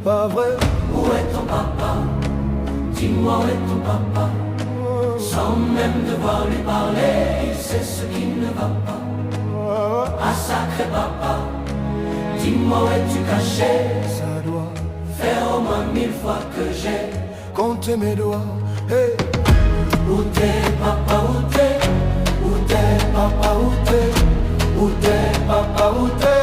pas vrai. Où est ton papa? Dis-moi où est ton papa? Sans même devoir lui parler, il sait ce qui ne va pas. Ah sacré papa, dis-moi où es-tu caché? Ça doit faire au moins 1000 fois que j'ai compté mes doigts. Hey. Où t'es papa, où t'es? Où t'es papa, où t'es? Où t'es papa, où t'es?